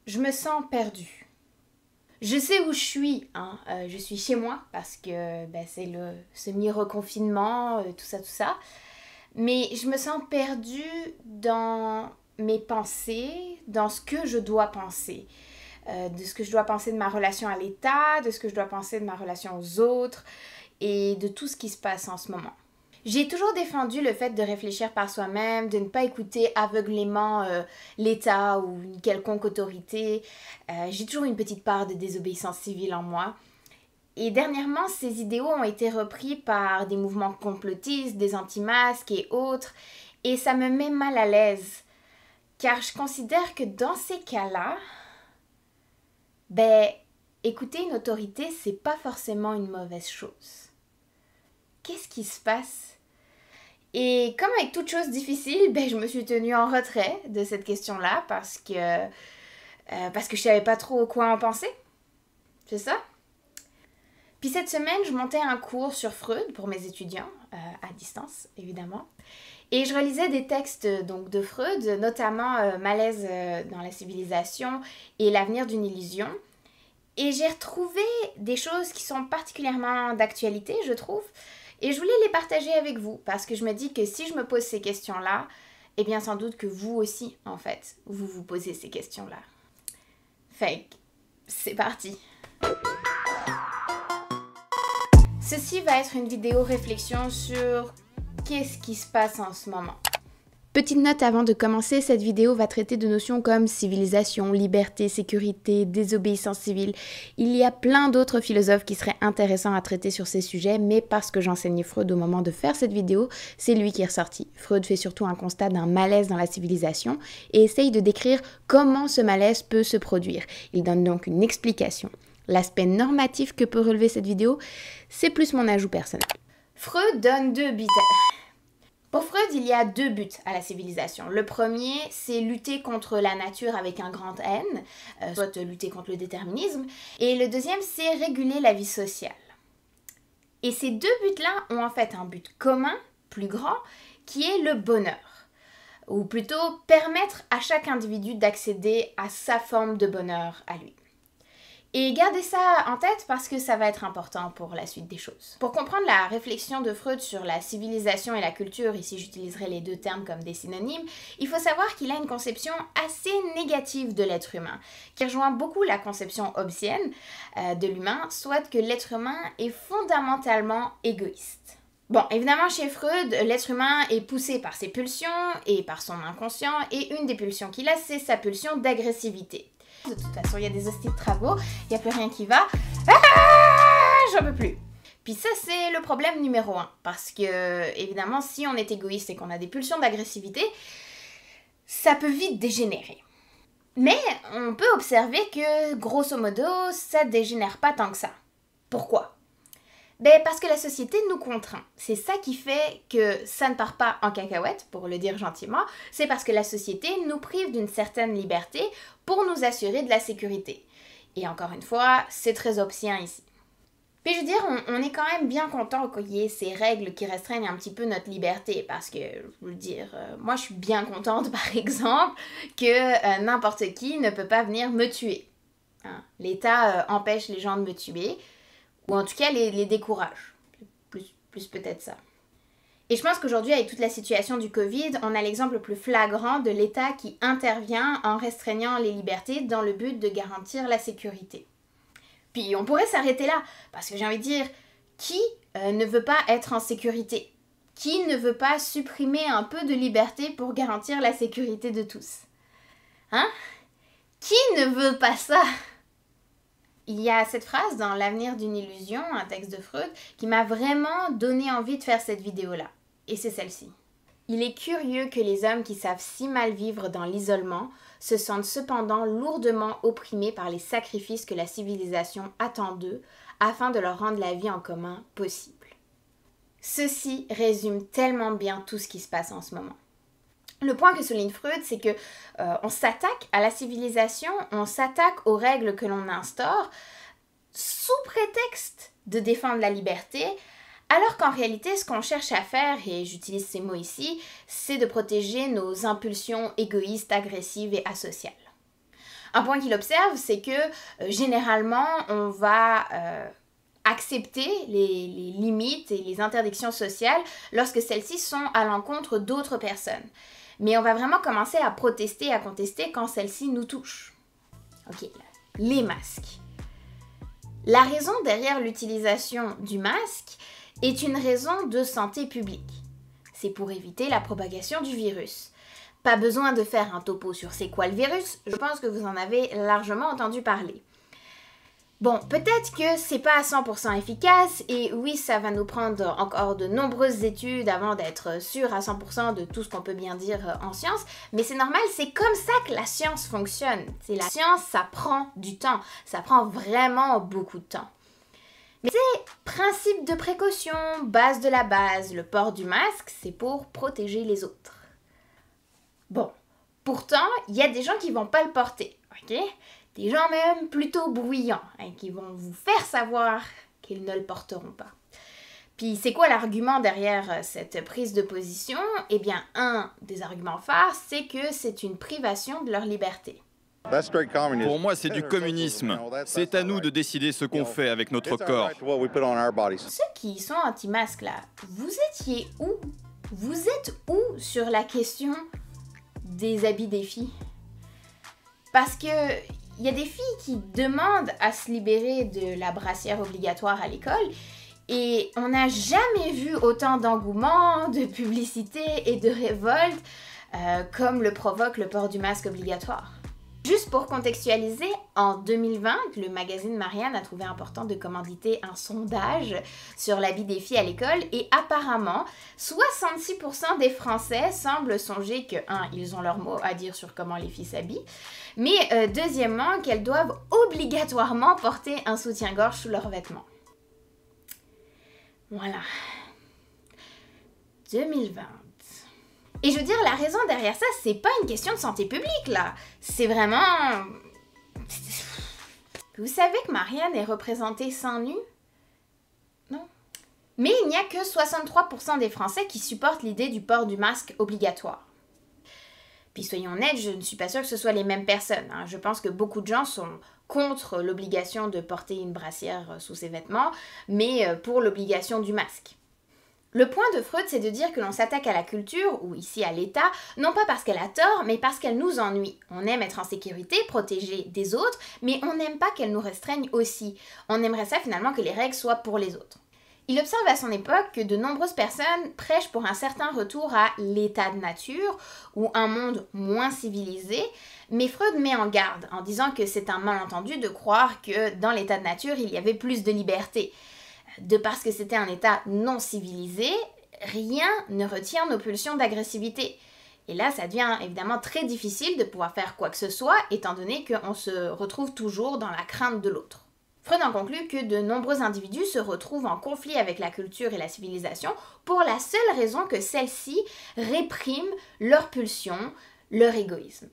Je me sens perdue. Je sais où je suis, hein. Je suis chez moi parce que c'est le semi-reconfinement, tout ça, tout ça. Mais je me sens perdue dans mes pensées, dans ce que je dois penser. De ce que je dois penser de ma relation à l'État, de ce que je dois penser de ma relation aux autres et de tout ce qui se passe en ce moment. J'ai toujours défendu le fait de réfléchir par soi-même, de ne pas écouter aveuglément l'État ou une quelconque autorité. J'ai toujours une petite part de désobéissance civile en moi. Et dernièrement, ces idéaux ont été repris par des mouvements complotistes, des anti-masques et autres. Et ça me met mal à l'aise. Car je considère que dans ces cas-là, écouter une autorité, c'est pas forcément une mauvaise chose. Qu'est-ce qui se passe? Et comme avec toute chose difficile, je me suis tenue en retrait de cette question-là parce que je savais pas trop quoi en penser. C'est ça? Puis cette semaine, je montais un cours sur Freud pour mes étudiants, à distance évidemment. Et je relisais des textes donc, de Freud, notamment Malaise dans la civilisation et L'avenir d'une illusion. Et j'ai retrouvé des choses qui sont particulièrement d'actualité, je trouve. Et je voulais les partager avec vous, parce que je me dis que si je me pose ces questions-là, eh bien sans doute que vous aussi, en fait, vous vous posez ces questions-là. Fait que, c'est parti. Ceci va être une vidéo réflexion sur qu'est-ce qui se passe en ce moment. Petite note avant de commencer, cette vidéo va traiter de notions comme civilisation, liberté, sécurité, désobéissance civile. Il y a plein d'autres philosophes qui seraient intéressants à traiter sur ces sujets, mais parce que j'enseignais Freud au moment de faire cette vidéo, c'est lui qui est ressorti. Freud fait surtout un constat d'un malaise dans la civilisation et essaye de décrire comment ce malaise peut se produire. Il donne donc une explication. L'aspect normatif que peut relever cette vidéo, c'est plus mon ajout personnel. Freud donne deux buts. Pour Freud, il y a deux buts à la civilisation. Le premier, c'est lutter contre la nature avec un grand N, soit lutter contre le déterminisme. Et le deuxième, c'est réguler la vie sociale. Et ces deux buts-là ont en fait un but commun, plus grand, qui est le bonheur. Ou plutôt permettre à chaque individu d'accéder à sa forme de bonheur à lui. Et gardez ça en tête parce que ça va être important pour la suite des choses. Pour comprendre la réflexion de Freud sur la civilisation et la culture, ici j'utiliserai les deux termes comme des synonymes, il faut savoir qu'il a une conception assez négative de l'être humain, qui rejoint beaucoup la conception hobbesienne de l'humain, soit que l'être humain est fondamentalement égoïste. Bon, évidemment, chez Freud, l'être humain est poussé par ses pulsions et par son inconscient, et une des pulsions qu'il a, c'est sa pulsion d'agressivité. De toute façon, il y a des hosties de travaux, il n'y a plus rien qui va. J'en peux plus. Puis ça, c'est le problème numéro 1. Parce que, évidemment, si on est égoïste et qu'on a des pulsions d'agressivité, ça peut vite dégénérer. Mais on peut observer que, grosso modo, ça dégénère pas tant que ça. Pourquoi? Parce que la société nous contraint. C'est ça qui fait que ça ne part pas en cacahuète, pour le dire gentiment. C'est parce que la société nous prive d'une certaine liberté pour nous assurer de la sécurité. Et encore une fois, c'est très hobbesien ici. Puis je veux dire, on est quand même bien content qu'il y ait ces règles qui restreignent un petit peu notre liberté. Parce que, je veux dire, moi je suis bien contente par exemple que n'importe qui ne peut pas venir me tuer. Hein? L'État empêche les gens de me tuer. Ou en tout cas, les décourage. Plus peut-être ça. Et je pense qu'aujourd'hui, avec toute la situation du Covid, on a l'exemple le plus flagrant de l'État qui intervient en restreignant les libertés dans le but de garantir la sécurité. Puis on pourrait s'arrêter là, parce que j'ai envie de dire, qui ne veut pas être en sécurité? Qui ne veut pas supprimer un peu de liberté pour garantir la sécurité de tous? Hein? Qui ne veut pas ça? Il y a cette phrase dans L'avenir d'une illusion, un texte de Freud, qui m'a vraiment donné envie de faire cette vidéo-là. Et c'est celle-ci. Il est curieux que les hommes qui savent si mal vivre dans l'isolement se sentent cependant lourdement opprimés par les sacrifices que la civilisation attend d'eux afin de leur rendre la vie en commun possible. Ceci résume tellement bien tout ce qui se passe en ce moment. Le point que souligne Freud, c'est que on s'attaque à la civilisation, on s'attaque aux règles que l'on instaure sous prétexte de défendre la liberté, alors qu'en réalité, ce qu'on cherche à faire, et j'utilise ces mots ici, c'est de protéger nos impulsions égoïstes, agressives et asociales. Un point qu'il observe, c'est que généralement, on va accepter les limites et les interdictions sociales lorsque celles-ci sont à l'encontre d'autres personnes. Mais on va vraiment commencer à protester, à contester quand celles-ci nous touchent. Ok, les masques. La raison derrière l'utilisation du masque est une raison de santé publique. C'est pour éviter la propagation du virus. Pas besoin de faire un topo sur c'est quoi le virus, je pense que vous en avez largement entendu parler. Bon, peut-être que c'est pas à 100% efficace, et oui, ça va nous prendre encore de nombreuses études avant d'être sûr à 100% de tout ce qu'on peut bien dire en science, mais c'est normal, c'est comme ça que la science fonctionne. C'est la science, ça prend du temps, ça prend vraiment beaucoup de temps. Mais c'est principe de précaution, base de la base, le port du masque, c'est pour protéger les autres. Bon, pourtant, il y a des gens qui vont pas le porter, ok? Des gens même plutôt bruyants, qui vont vous faire savoir qu'ils ne le porteront pas. Puis c'est quoi l'argument derrière cette prise de position? Eh bien, un des arguments phares, c'est que c'est une privation de leur liberté. Pour moi, c'est du communisme. C'est à nous de décider ce qu'on fait avec notre corps. Ceux qui sont anti-masques là, vous étiez où? Vous êtes où sur la question des habits des filles? Parce que il y a des filles qui demandent à se libérer de la brassière obligatoire à l'école et on n'a jamais vu autant d'engouement, de publicité et de révolte comme le provoque le port du masque obligatoire. Juste pour contextualiser, en 2020, le magazine Marianne a trouvé important de commanditer un sondage sur l'habit des filles à l'école et apparemment, 66% des Français semblent songer que, ils ont leur mot à dire sur comment les filles s'habillent, mais deuxièmement, qu'elles doivent obligatoirement porter un soutien-gorge sous leurs vêtements. Voilà. 2020. Et je veux dire, la raison derrière ça, c'est pas une question de santé publique, là. C'est vraiment... Vous savez que Marianne est représentée seins nus? Non. Mais il n'y a que 63% des Français qui supportent l'idée du port du masque obligatoire. Puis soyons honnêtes, je ne suis pas sûre que ce soit les mêmes personnes. Je pense que beaucoup de gens sont contre l'obligation de porter une brassière sous ses vêtements, mais pour l'obligation du masque. Le point de Freud, c'est de dire que l'on s'attaque à la culture, ou ici à l'État, non pas parce qu'elle a tort, mais parce qu'elle nous ennuie. On aime être en sécurité, protégée des autres, mais on n'aime pas qu'elle nous restreigne aussi. On aimerait ça finalement que les règles soient pour les autres. Il observe à son époque que de nombreuses personnes prêchent pour un certain retour à l'état de nature, ou un monde moins civilisé, mais Freud met en garde en disant que c'est un malentendu de croire que dans l'état de nature, il y avait plus de liberté. De parce que c'était un état non civilisé, rien ne retient nos pulsions d'agressivité. Et là, ça devient évidemment très difficile de pouvoir faire quoi que ce soit, étant donné qu'on se retrouve toujours dans la crainte de l'autre. Freud en conclut que de nombreux individus se retrouvent en conflit avec la culture et la civilisation pour la seule raison que celle-ci réprime leurs pulsions, leur égoïsme.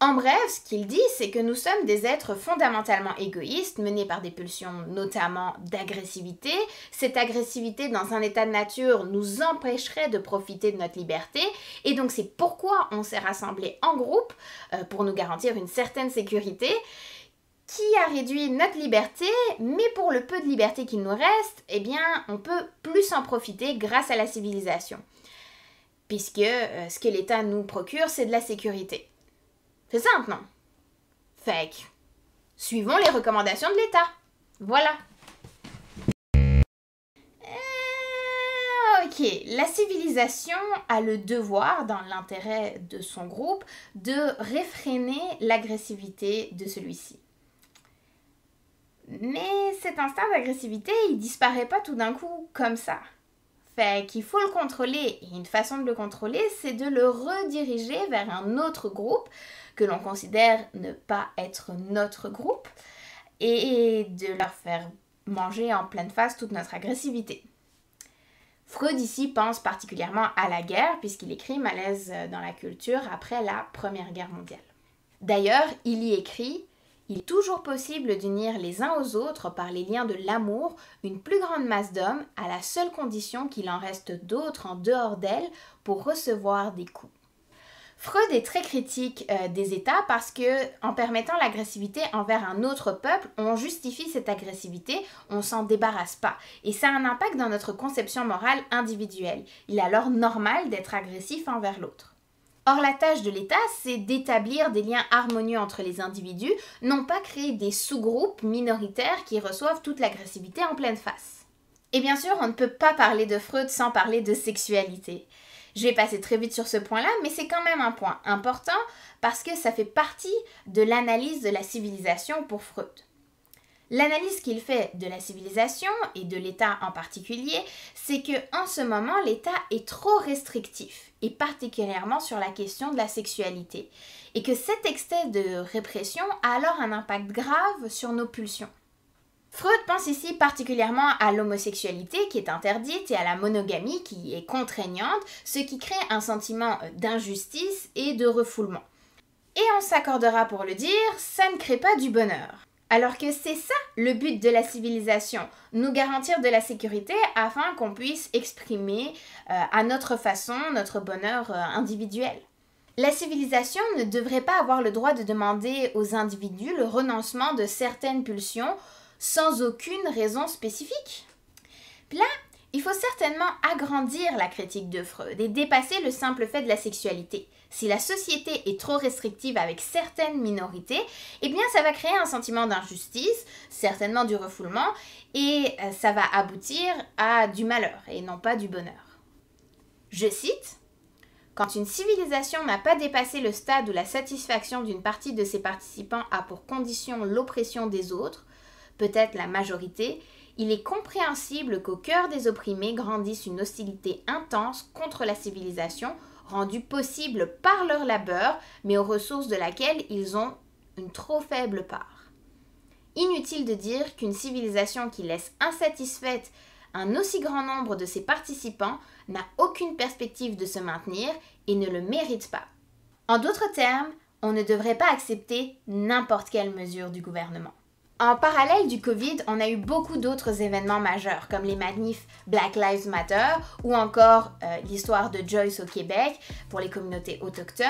En bref, ce qu'il dit, c'est que nous sommes des êtres fondamentalement égoïstes, menés par des pulsions notamment d'agressivité. Cette agressivité dans un état de nature nous empêcherait de profiter de notre liberté, et donc c'est pourquoi on s'est rassemblés en groupe pour nous garantir une certaine sécurité, qui a réduit notre liberté, mais pour le peu de liberté qu'il nous reste, eh bien, on peut plus en profiter grâce à la civilisation. Puisque ce que l'État nous procure, c'est de la sécurité. C'est simple, non? Fait que, suivons les recommandations de l'État. Voilà. Ok, la civilisation a le devoir, dans l'intérêt de son groupe, de réfréner l'agressivité de celui-ci. Mais cet instinct d'agressivité, il disparaît pas tout d'un coup comme ça. Fait qu'il faut le contrôler, et une façon de le contrôler, c'est de le rediriger vers un autre groupe que l'on considère ne pas être notre groupe, et de leur faire manger en pleine face toute notre agressivité. Freud ici pense particulièrement à la guerre, puisqu'il écrit Malaise dans la culture après la Première Guerre mondiale. D'ailleurs, il y écrit: il est toujours possible d'unir les uns aux autres par les liens de l'amour une plus grande masse d'hommes, à la seule condition qu'il en reste d'autres en dehors d'elle pour recevoir des coups. Freud est très critique des États parce que en permettant l'agressivité envers un autre peuple, on justifie cette agressivité, on s'en débarrasse pas. Et ça a un impact dans notre conception morale individuelle. Il est alors normal d'être agressif envers l'autre. Or, la tâche de l'État, c'est d'établir des liens harmonieux entre les individus, non pas créer des sous-groupes minoritaires qui reçoivent toute l'agressivité en pleine face. Et bien sûr, on ne peut pas parler de Freud sans parler de sexualité. Je vais passer très vite sur ce point-là, mais c'est quand même un point important parce que ça fait partie de l'analyse de la civilisation pour Freud. L'analyse qu'il fait de la civilisation et de l'État en particulier, c'est que en ce moment, l'État est trop restrictif, et particulièrement sur la question de la sexualité, et que cet excès de répression a alors un impact grave sur nos pulsions. Freud pense ici particulièrement à l'homosexualité qui est interdite et à la monogamie qui est contraignante, ce qui crée un sentiment d'injustice et de refoulement. Et on s'accordera pour le dire, ça ne crée pas du bonheur. Alors que c'est ça le but de la civilisation, nous garantir de la sécurité afin qu'on puisse exprimer à notre façon notre bonheur individuel. La civilisation ne devrait pas avoir le droit de demander aux individus le renoncement de certaines pulsions sans aucune raison spécifique. Puis là, il faut certainement agrandir la critique de Freud et dépasser le simple fait de la sexualité. Si la société est trop restrictive avec certaines minorités, eh bien ça va créer un sentiment d'injustice, certainement du refoulement, et ça va aboutir à du malheur et non pas du bonheur. Je cite, « Quand une civilisation n'a pas dépassé le stade où la satisfaction d'une partie de ses participants a pour condition l'oppression des autres, peut-être la majorité, il est compréhensible qu'au cœur des opprimés grandisse une hostilité intense contre la civilisation, rendue possible par leur labeur, mais aux ressources de laquelle ils ont une trop faible part. Inutile de dire qu'une civilisation qui laisse insatisfaite un aussi grand nombre de ses participants n'a aucune perspective de se maintenir et ne le mérite pas. En d'autres termes, on ne devrait pas accepter n'importe quelle mesure du gouvernement. En parallèle du Covid, on a eu beaucoup d'autres événements majeurs, comme les manifs Black Lives Matter ou encore l'histoire de Joyce au Québec pour les communautés autochtones.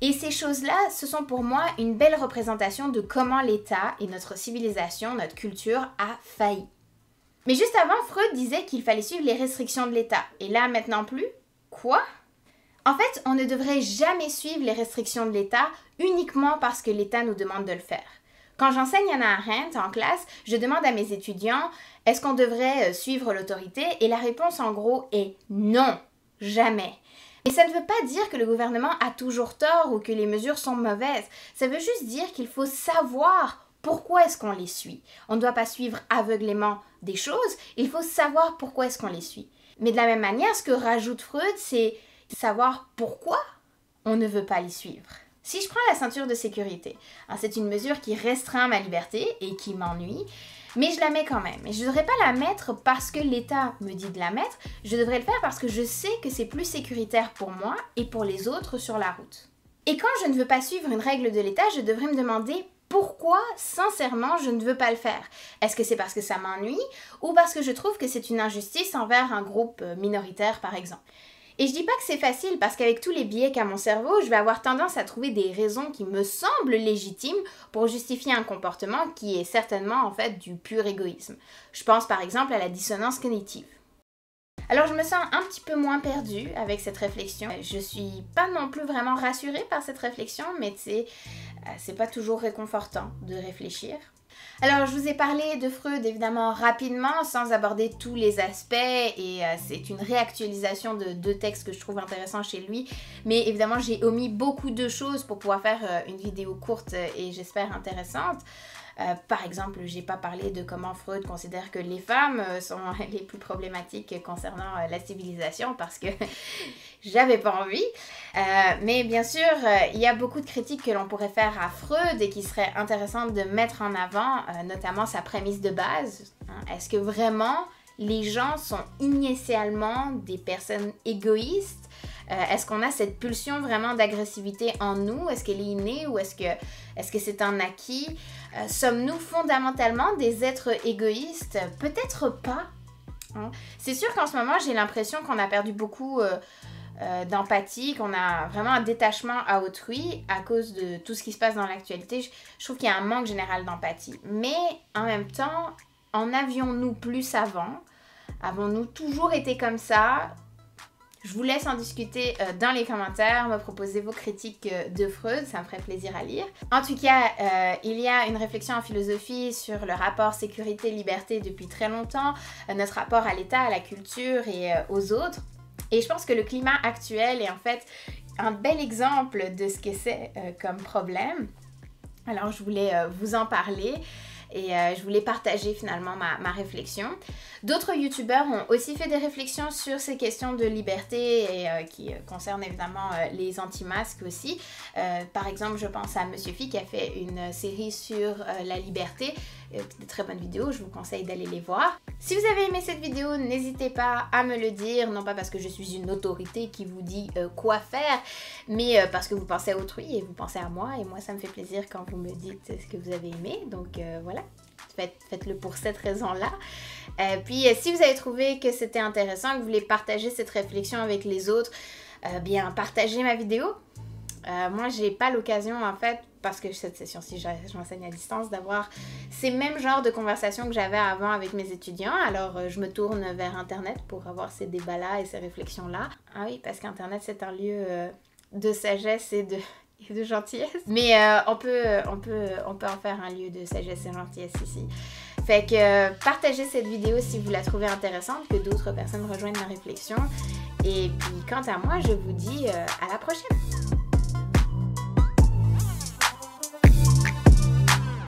Et ces choses-là, ce sont pour moi une belle représentation de comment l'État et notre civilisation, notre culture a failli. Mais juste avant, Freud disait qu'il fallait suivre les restrictions de l'État. Et là, maintenant plus? Quoi? En fait, on ne devrait jamais suivre les restrictions de l'État uniquement parce que l'État nous demande de le faire. Quand j'enseigne Hannah Arendt en classe, je demande à mes étudiants « Est-ce qu'on devrait suivre l'autorité ?» Et la réponse en gros est « Non, jamais ». Et ça ne veut pas dire que le gouvernement a toujours tort ou que les mesures sont mauvaises. Ça veut juste dire qu'il faut savoir pourquoi est-ce qu'on les suit. On ne doit pas suivre aveuglément des choses, il faut savoir pourquoi est-ce qu'on les suit. Mais de la même manière, ce que rajoute Freud, c'est savoir pourquoi on ne veut pas les suivre. Si je prends la ceinture de sécurité, c'est une mesure qui restreint ma liberté et qui m'ennuie, mais je la mets quand même. Et je ne devrais pas la mettre parce que l'État me dit de la mettre, je devrais le faire parce que je sais que c'est plus sécuritaire pour moi et pour les autres sur la route. Et quand je ne veux pas suivre une règle de l'État, je devrais me demander pourquoi, sincèrement, je ne veux pas le faire. Est-ce que c'est parce que ça m'ennuie ou parce que je trouve que c'est une injustice envers un groupe minoritaire, par exemple? Et je dis pas que c'est facile parce qu'avec tous les biais qu'a mon cerveau, je vais avoir tendance à trouver des raisons qui me semblent légitimes pour justifier un comportement qui est certainement en fait du pur égoïsme. Je pense par exemple à la dissonance cognitive. Alors je me sens un petit peu moins perdue avec cette réflexion. Je suis pas non plus vraiment rassurée par cette réflexion, mais c'est pas toujours réconfortant de réfléchir. Alors, je vous ai parlé de Freud évidemment rapidement, sans aborder tous les aspects, et c'est une réactualisation de deux textes que je trouve intéressants chez lui, mais évidemment j'ai omis beaucoup de choses pour pouvoir faire une vidéo courte et j'espère intéressante. Par exemple, j'ai pas parlé de comment Freud considère que les femmes sont les plus problématiques concernant la civilisation parce que j'avais pas envie. Mais bien sûr, il y a beaucoup de critiques que l'on pourrait faire à Freud et qui seraient intéressantes de mettre en avant, notamment sa prémisse de base. Est-ce que vraiment les gens sont initialement des personnes égoïstes? Est-ce qu'on a cette pulsion vraiment d'agressivité en nous? Est-ce qu'elle est innée ou est-ce que c'est un acquis? Sommes-nous fondamentalement des êtres égoïstes? Peut-être pas. C'est sûr qu'en ce moment, j'ai l'impression qu'on a perdu beaucoup d'empathie, qu'on a vraiment un détachement à autrui à cause de tout ce qui se passe dans l'actualité. Je trouve qu'il y a un manque général d'empathie. Mais en même temps, en avions-nous plus avant? Avons-nous toujours été comme ça? Je vous laisse en discuter dans les commentaires, me proposer vos critiques de Freud, ça me ferait plaisir à lire. En tout cas, il y a une réflexion en philosophie sur le rapport sécurité-liberté depuis très longtemps, notre rapport à l'État, à la culture et aux autres. Et je pense que le climat actuel est en fait un bel exemple de ce que c'est comme problème. Alors je voulais vous en parler. Et je voulais partager finalement ma réflexion. D'autres youtubeurs ont aussi fait des réflexions sur ces questions de liberté et qui concernent évidemment les anti-masques aussi. Par exemple, je pense à Monsieur Phi qui a fait une série sur la liberté. De très bonnes vidéos, je vous conseille d'aller les voir. Si vous avez aimé cette vidéo, n'hésitez pas à me le dire, non pas parce que je suis une autorité qui vous dit quoi faire, mais parce que vous pensez à autrui et vous pensez à moi, et moi ça me fait plaisir quand vous me dites ce que vous avez aimé, donc voilà. Faites-le pour cette raison-là. Puis si vous avez trouvé que c'était intéressant, que vous voulez partager cette réflexion avec les autres, bien partagez ma vidéo. Moi j'ai pas l'occasion en fait, parce que cette session-ci j'enseigne à distance, d'avoir ces mêmes genres de conversations que j'avais avant avec mes étudiants. Alors je me tourne vers internet pour avoir ces débats-là et ces réflexions-là. Ah oui, parce qu'internet c'est un lieu de sagesse et de gentillesse. Mais on peut en faire un lieu de sagesse et gentillesse ici. Fait que partagez cette vidéo si vous la trouvez intéressante, que d'autres personnes rejoignent ma réflexion. Et puis quant à moi, je vous dis à la prochaine.